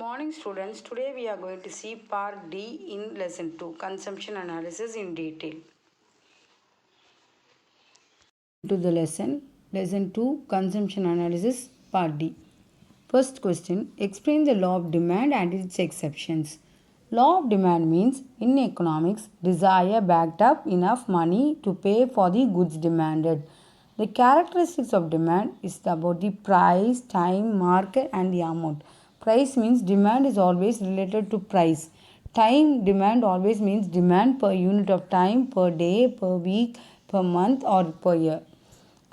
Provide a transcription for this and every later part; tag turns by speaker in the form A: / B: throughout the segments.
A: Morning students, today we are going to see part D in lesson 2, consumption analysis in detail. To the lesson 2, consumption analysis part D. First question, explain the law of demand and its exceptions. Law of demand means in economics, desire backed up enough money to pay for the goods demanded. The characteristics of demand is about the price, time, market and the amount. Price means demand is always related to price. Time demand always means demand per unit of time, per day, per week, per month or per year.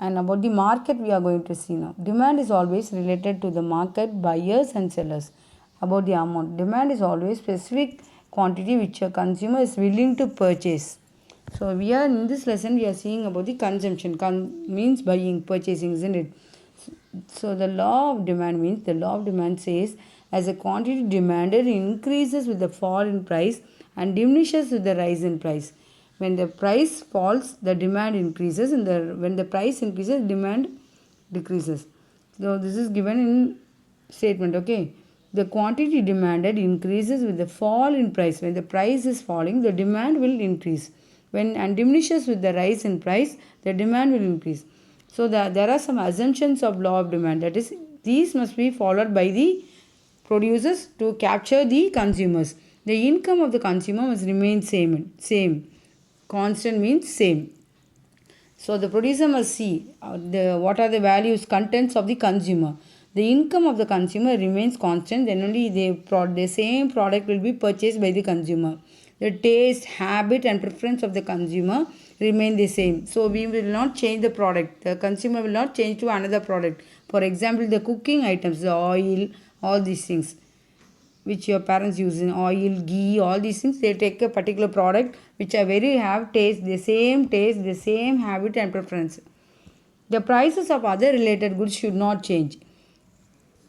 A: And about the market, we are going to see now. Demand is always related to the market, buyers and sellers. About the amount, demand is always specific quantity which a consumer is willing to purchase. So we are in this lesson we are seeing about the consumption. Means buying, purchasing, isn't it? So the law of demand means the law of demand says as a quantity demanded increases with the fall in price and diminishes with the rise in price. When the price falls, the demand increases, and when the price increases, demand decreases. So this is given in statement. Okay, the quantity demanded increases with the fall in price. When the price is falling, the demand will increase. When and diminishes with the rise in price, the demand will increase. So there are some assumptions of law of demand. That is, these must be followed by the producers to capture the consumers. The income of the consumer must remain same. Constant means same. So the producer must see what are the values, contents of the consumer. The income of the consumer remains constant, then only the same product will be purchased by the consumer. The taste, habit and preference of the consumer remain the same. So we will not change the product. The consumer will not change to another product. For example, the cooking items, the oil, all these things which your parents use in oil, ghee, all these things, they take a particular product which are very have taste, the same habit and preference. The prices of other related goods should not change.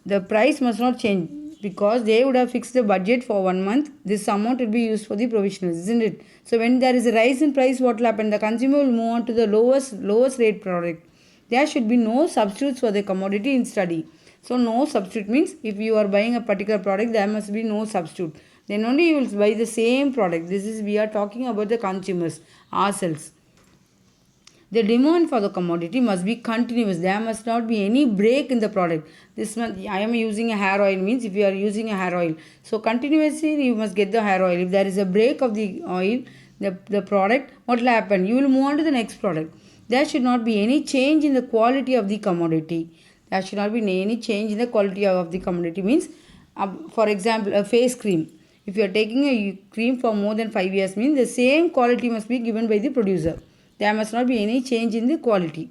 A: The price must not change because they would have fixed the budget for 1 month. This amount will be used for the provisionals, isn't it? So when there is a rise in price, what will happen? The consumer will move on to the lowest rate product. There should be no substitutes for the commodity in study. So no substitute means if you are buying a particular product, there must be no substitute. Then only you will buy the same product. This is we are talking about the consumers, ourselves. The demand for the commodity must be continuous. There must not be any break in the product. This month I am using a hair oil means if you are using a hair oil, so continuously you must get the hair oil. If there is a break of the oil, the product, what will happen? You will move on to the next product. There should not be any change in the quality of the commodity. There should not be any change in the quality of the commodity means, for example, a face cream. If you are taking a cream for more than 5 years means the same quality must be given by the producer. There must not be any change in the quality.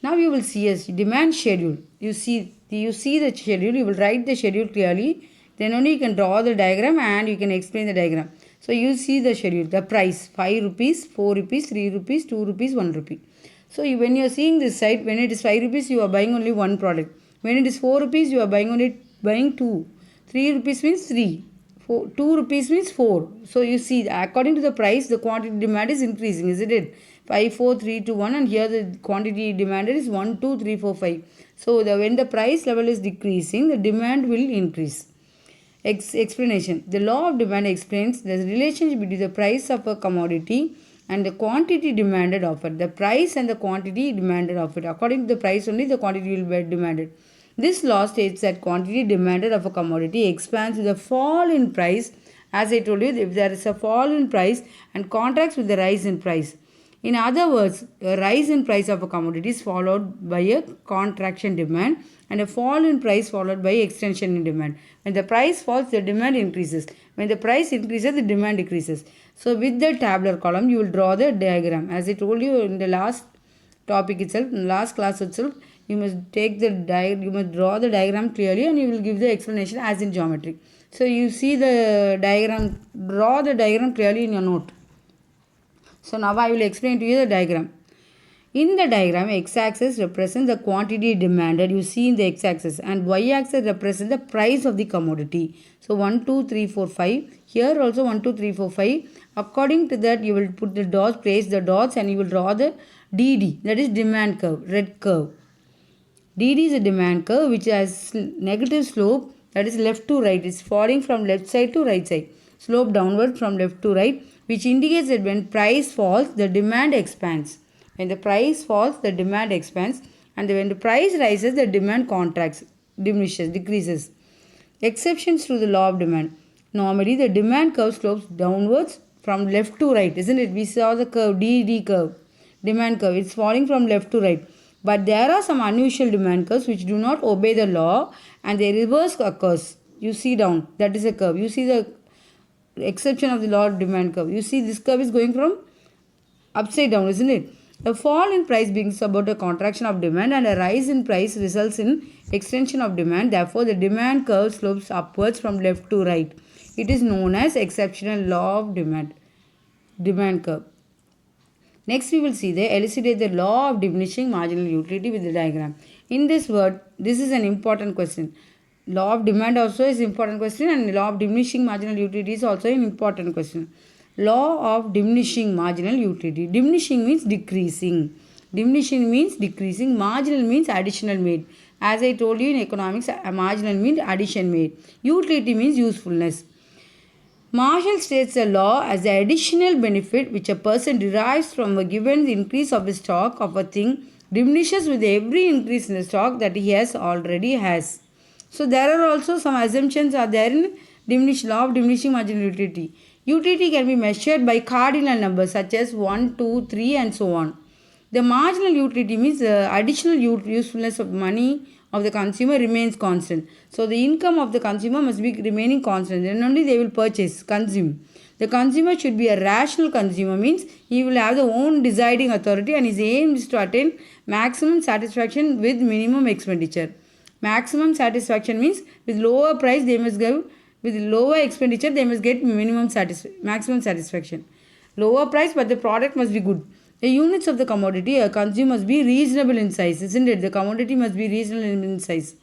A: Now you will see a demand schedule. You see the schedule. You will write the schedule clearly. Then only you can draw the diagram and you can explain the diagram. So you see the schedule. The price 5 rupees, 4 rupees, 3 rupees, 2 rupees, 1 rupee. So when you are seeing this side, when it is 5 rupees, you are buying only one product. When it is 4 rupees, you are buying two. 3 rupees means 3. 2 rupees means 4. So you see, according to the price, the quantity demand is increasing, isn't it? 5, 4, 3, 2, 1, and here the quantity demanded is 1, 2, 3, 4, 5. So when the price level is decreasing, the demand will increase. Explanation. The law of demand explains the relationship between the price of a commodity and the quantity demanded of it. The price and the quantity demanded of it. According to the price only, the quantity will be demanded. This law states that quantity demanded of a commodity expands with a fall in price. As I told you, if there is a fall in price and contracts with the rise in price. In other words, a rise in price of a commodity is followed by a contraction demand and a fall in price followed by extension in demand. When the price falls, the demand increases. When the price increases, the demand decreases. So with the tabular column, you will draw the diagram. As I told you in the last topic itself, in last class itself, you must you must draw the diagram clearly and you will give the explanation as in geometry. So you see the diagram, draw the diagram clearly in your note. So now I will explain to you the diagram. In the diagram, x-axis represents the quantity demanded, you see in the x-axis, and y-axis represents the price of the commodity. So 1, 2, 3, 4, 5. Here also 1, 2, 3, 4, 5. According to that, you will put the dots, place the dots and you will draw the DD, that is demand curve, red curve. DD is a demand curve which has negative slope that is left to right. It's falling from left side to right side. Slope downward from left to right, which indicates that when price falls, the demand expands. When the price falls, the demand expands, and when the price rises, the demand contracts, diminishes, decreases. Exceptions to the law of demand. Normally, the demand curve slopes downwards from left to right, isn't it? We saw the curve, DD curve, demand curve. It's falling from left to right. But there are some unusual demand curves which do not obey the law and the reverse occurs. You see down, that is a curve. You see the exception of the law of demand curve. You see this curve is going from upside down, isn't it? A fall in price brings about a contraction of demand and a rise in price results in extension of demand. Therefore, the demand curve slopes upwards from left to right. It is known as exceptional law of demand curve. Next, we will see the elucidate the law of diminishing marginal utility with the diagram. In this word, this is an important question. Law of demand also is important question and law of diminishing marginal utility is also an important question. Law of diminishing marginal utility. Diminishing means decreasing. Diminishing means decreasing. Marginal means additional made. As I told you in economics, marginal means addition made. Utility means usefulness. Marshall states the law as the additional benefit which a person derives from a given increase of the stock of a thing diminishes with every increase in the stock that he already has. So there are also some assumptions are there in law of diminishing marginal utility. Utility can be measured by cardinal numbers such as 1, 2, 3 and so on. The marginal utility means the additional usefulness of money of the consumer remains constant. So the income of the consumer must be remaining constant. Then only they will consume. The consumer should be a rational consumer, means he will have the own deciding authority and his aim is to attain maximum satisfaction with minimum expenditure. Maximum satisfaction means with lower price they must go, with lower expenditure they must get maximum satisfaction. Lower price but the product must be good. The units of the commodity a consumer must be reasonable in size, isn't it? The commodity must be reasonable in size.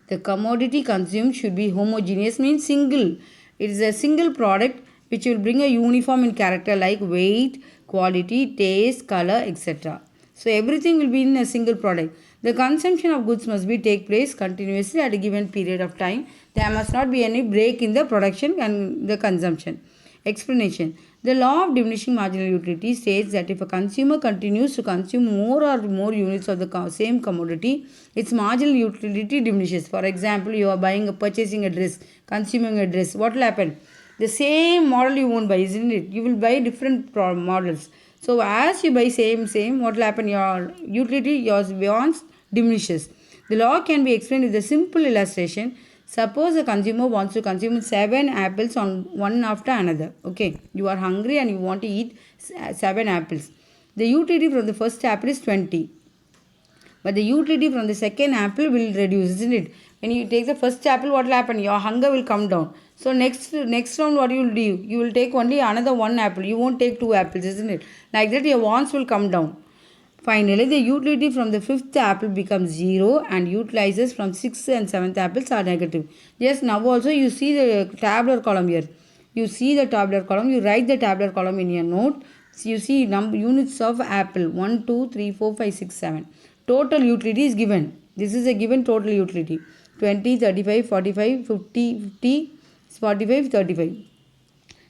A: The commodity consumed should be homogeneous, means single. It is a single product which will bring a uniform in character like weight, quality, taste, color, etc. So everything will be in a single product. The consumption of goods must be take place continuously at a given period of time. There must not be any break in the production and the consumption. Explanation. The law of diminishing marginal utility states that if a consumer continues to consume more or more units of the same commodity, its marginal utility diminishes. For example, you are purchasing a dress, consuming a dress. What will happen? The same model you won't buy, isn't it? You will buy different models. So as you buy same, what will happen? Your utility, your wants diminishes. The law can be explained with a simple illustration. Suppose a consumer wants to consume 7 apples one after another. Okay, you are hungry and you want to eat 7 apples. The utility from the first apple is 20. But the utility from the second apple will reduce, isn't it? When you take the first apple, what will happen? Your hunger will come down. So next round, what you will do? You will take only another 1 apple. You won't take 2 apples, isn't it? Like that, your wants will come down. Finally, the utility from the 5th apple becomes 0 and utilizes from 6th and 7th apples are negative. Yes, now also you see the tabular column here. You see the tabular column. You write the tabular column in your note. So you see units of apple 1, 2, 3, 4, 5, 6, 7. Total utility is given. This is a given total utility. 20, 35, 45, 50, 50, 45, 35.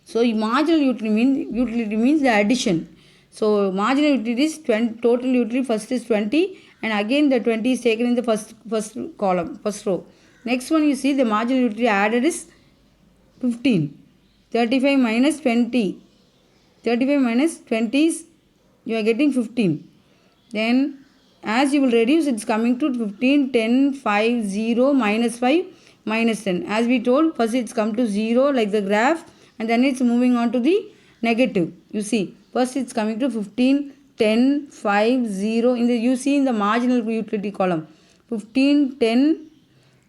A: So marginal utility means the addition. So marginal utility is 20, total utility first is 20 and again the 20 is taken in the first column, first row. Next one you see the marginal utility added is 15. 35 minus 20. 35 minus 20 is you are getting 15. Then as you will reduce it's coming to 15, 10, 5, 0, minus 5, minus 10. As we told first it's come to 0 like the graph and then it's moving on to the negative. You see. First it's coming to 15, 10, 5, 0. You see in the marginal utility column. 15, 10,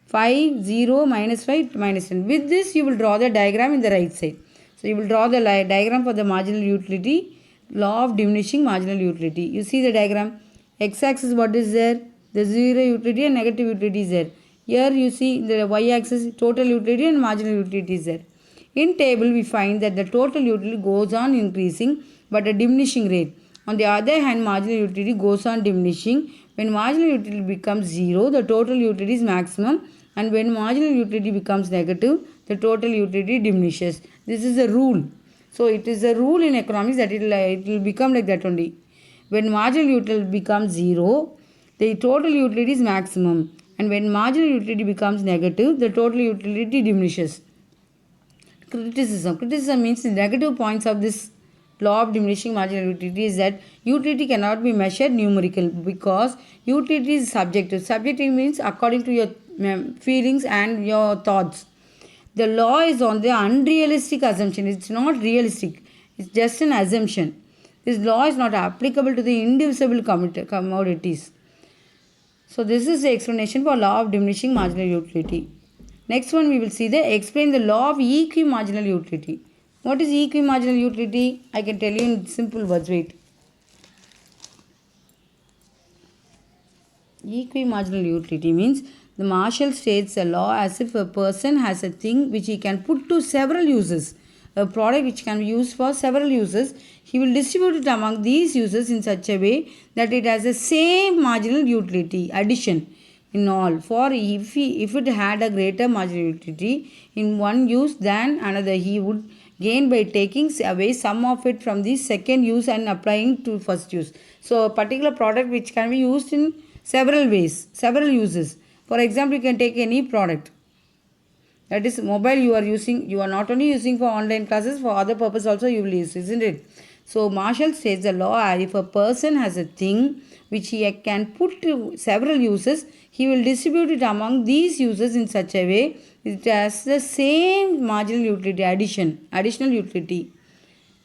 A: 5, 0, minus 5, minus 10. With this you will draw the diagram in the right side. So you will draw the diagram for the marginal utility, law of diminishing marginal utility. You see the diagram. X-axis what is there? The 0 utility and negative utility is there. Here you see the y-axis total utility and marginal utility is there. In table we find that the total utility goes on increasing but a diminishing rate. On the other hand, marginal utility goes on diminishing. When marginal utility becomes 0, the total utility is maximum and when marginal utility becomes negative, the total utility diminishes. This is a rule. So it is a rule in economics that it will become like that only. When marginal utility becomes 0, the total utility is maximum, and when marginal utility becomes negative, the total utility diminishes. Criticism means the negative points of this law of diminishing marginal utility is that utility cannot be measured numerical because utility is subjective. Subjective means according to your feelings and your thoughts. The law is on the unrealistic assumption. It's not realistic. It's just an assumption. This law is not applicable to the indivisible commodities. So this is the explanation for law of diminishing marginal utility. Next one we will see explain the law of equimarginal utility. What is equimarginal utility? I can tell you in simple words. Wait. Equimarginal utility means the Marshall states a law as if a person has a thing which he can put to several uses. A product which can be used for several uses, he will distribute it among these uses in such a way that it has the same marginal utility addition in all. For if it had a greater marginal utility in one use than another, he would gain by taking away some of it from the second use and applying to first use. So a particular product which can be used in several ways, several uses. For example, you can take any product. That is mobile you are using, you are not only using for online classes, for other purpose also you will use, isn't it? So Marshall states the law, if a person has a thing which he can put to several uses, he will distribute it among these uses in such a way it has the same marginal utility, additional utility.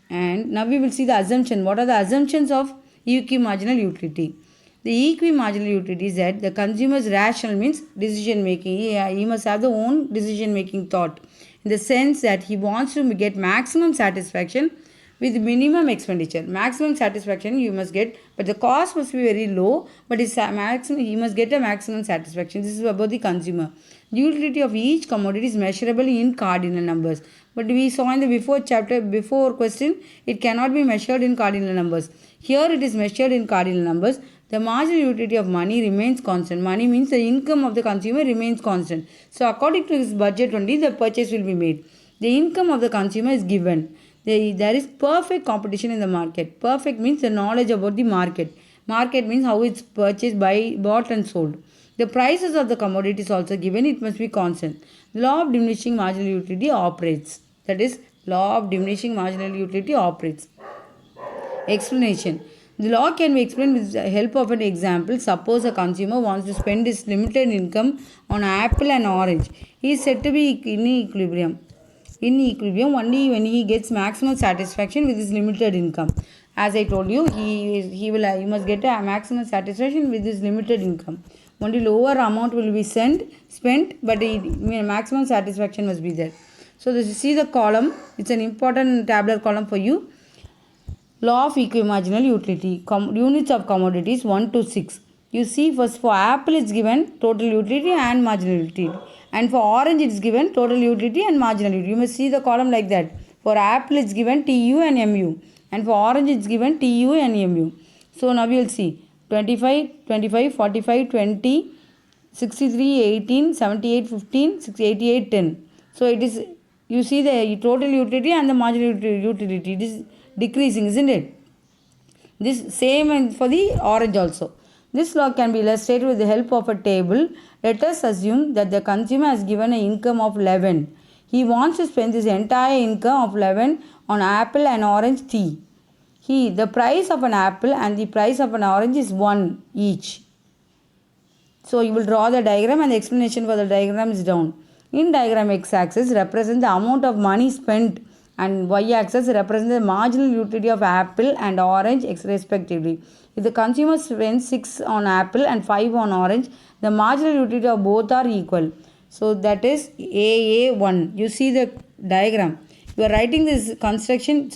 A: And now we will see the assumption. What are the assumptions of equimarginal utility? The equimarginal utility is that the consumer's rational means decision making. He must have the own decision making thought in the sense that he wants to get maximum satisfaction with minimum expenditure. Maximum satisfaction you must get, but the cost must be very low, but he must get a maximum satisfaction. This is about the consumer. The utility of each commodity is measurable in cardinal numbers. But we saw in the before question, it cannot be measured in cardinal numbers. Here it is measured in cardinal numbers. The marginal utility of money remains constant. Money means the income of the consumer remains constant. So according to his budget only, the purchase will be made. The income of the consumer is given. There is perfect competition in the market. Perfect means the knowledge about the market. Market means how it's purchased, bought and sold. The prices of the commodity is also given. It must be constant. The law of diminishing marginal utility operates. That is, law of diminishing marginal utility operates. Explanation. The law can be explained with the help of an example. Suppose a consumer wants to spend his limited income on apple and orange. He is said to be in equilibrium. In equilibrium only when he gets maximum satisfaction with his limited income. As I told you, he must get a maximum satisfaction with his limited income. Only lower amount will be spent, but maximum satisfaction must be there. So this you see the column. It's an important tabular column for you. Law of equimarginal utility. Units of commodities 1 to 6. You see, first for apple it's given total utility and marginal utility. And for orange it's given total utility and marginal utility. You must see the column like that. For apple it's given TU and MU. And for orange it's given TU and MU. So now we will see 25, 45, 20, 63, 18, 78, 15, 88, 10. So it is, you see the total utility and the marginal utility. It is decreasing, isn't it? This same for the orange also. This law can be illustrated with the help of a table. Let us assume that the consumer has given an income of 11. He wants to spend this entire income of 11 on apple and orange tea. The price of an apple and the price of an orange is 1 each. So you will draw the diagram and the explanation for the diagram is down. In diagram x-axis represents the amount of money spent and y-axis represents the marginal utility of apple and orange respectively. If the consumer spends 6 on apple and 5 on orange, the marginal utility of both are equal. So that is AA1. You see the diagram. You are writing this explanation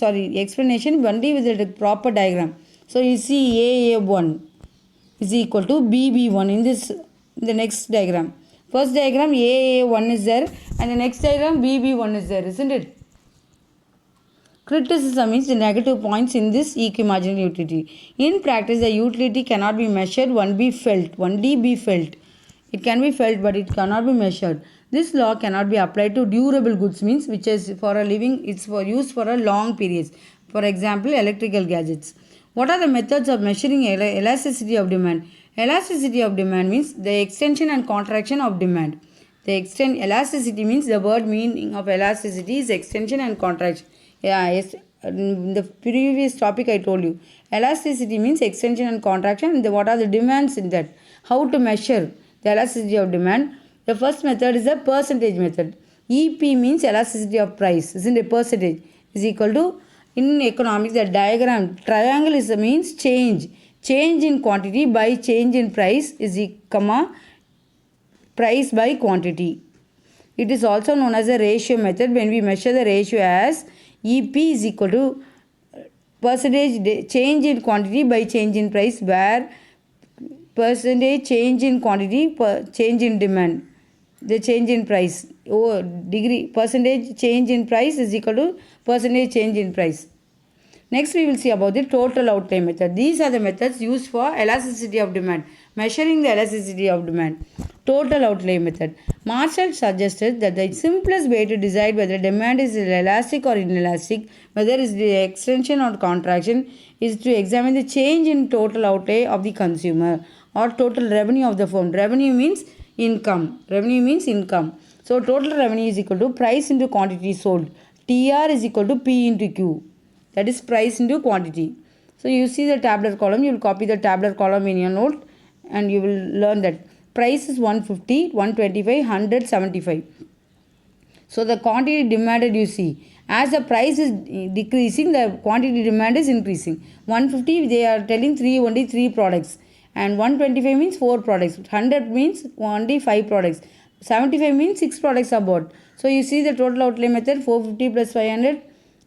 A: only with the proper diagram. So you see AA1 is equal to BB1 in the next diagram. First diagram AA1 is there and the next diagram BB1 is there, isn't it? Criticism means the negative points in this equimarginal utility. In practice, the utility cannot be measured, only be felt. It can be felt, but it cannot be measured. This law cannot be applied to durable goods, means which is for a living, it's for use for a long periods. For example, electrical gadgets. What are the methods of measuring elasticity of demand? Elasticity of demand means the extension and contraction of demand. The extent elasticity means the word meaning of elasticity is extension and contraction. Yeah, yes. In the previous topic I told you, elasticity means extension and contraction. And what are the demands in that? How to measure the elasticity of demand? The first method is the percentage method. EP means elasticity of price, isn't it? Percentage is equal to, in economics, the diagram triangle is means change in quantity by change in price is comma price by quantity. It is also known as a ratio method when we measure the ratio as EP is equal to percentage change in quantity by change in price, where percentage change in quantity per change in demand, the change in price, degree percentage change in price is equal to percentage change in price. Next, we will see about the total outlay method. These are the methods used for elasticity of demand, measuring the elasticity of demand. Total outlay method. Marshall suggested that the simplest way to decide whether demand is elastic or inelastic, whether it is the extension or contraction, is to examine the change in total outlay of the consumer or total revenue of the firm. Revenue means income. Revenue means income. So, total revenue is equal to price into quantity sold. TR is equal to P into Q. That is price into quantity. So you see the tabular column, you will copy the tabular column in your note and you will learn that price is 150, 125, 100, 75. So the quantity demanded, you see, as the price is decreasing, the quantity demand is increasing. 150, they are telling only three products, and 125 means 4 products, 100 means only 5 products, 75 means 6 products are bought. So you see the total outlay method, 450 plus 500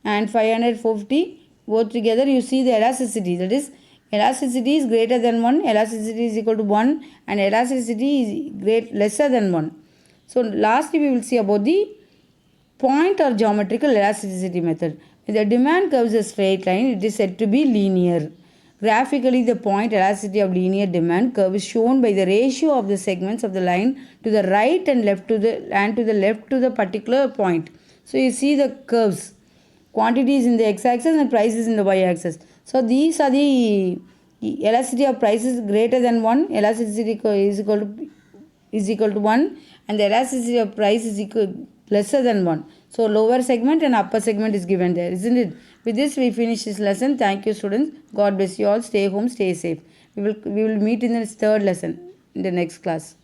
A: and 500, 450 both together. You see the elasticity, that is elasticity is greater than 1, elasticity is equal to 1, and elasticity is lesser than 1. So lastly we will see about the point or geometrical elasticity method. If the demand curve is a straight line, it is said to be linear. Graphically, the point elasticity of linear demand curve is shown by the ratio of the segments of the line to the right and left to the left to the particular point. So you see the curves. Quantity is in the x-axis and price is in the y-axis. So these are the elasticity of price is greater than 1, elasticity is equal to 1, and the elasticity of price is lesser than 1. So lower segment and upper segment is given there, isn't it? With this we finish this lesson. Thank you students. God bless you all. Stay home, stay safe. We will meet in the third lesson in the next class.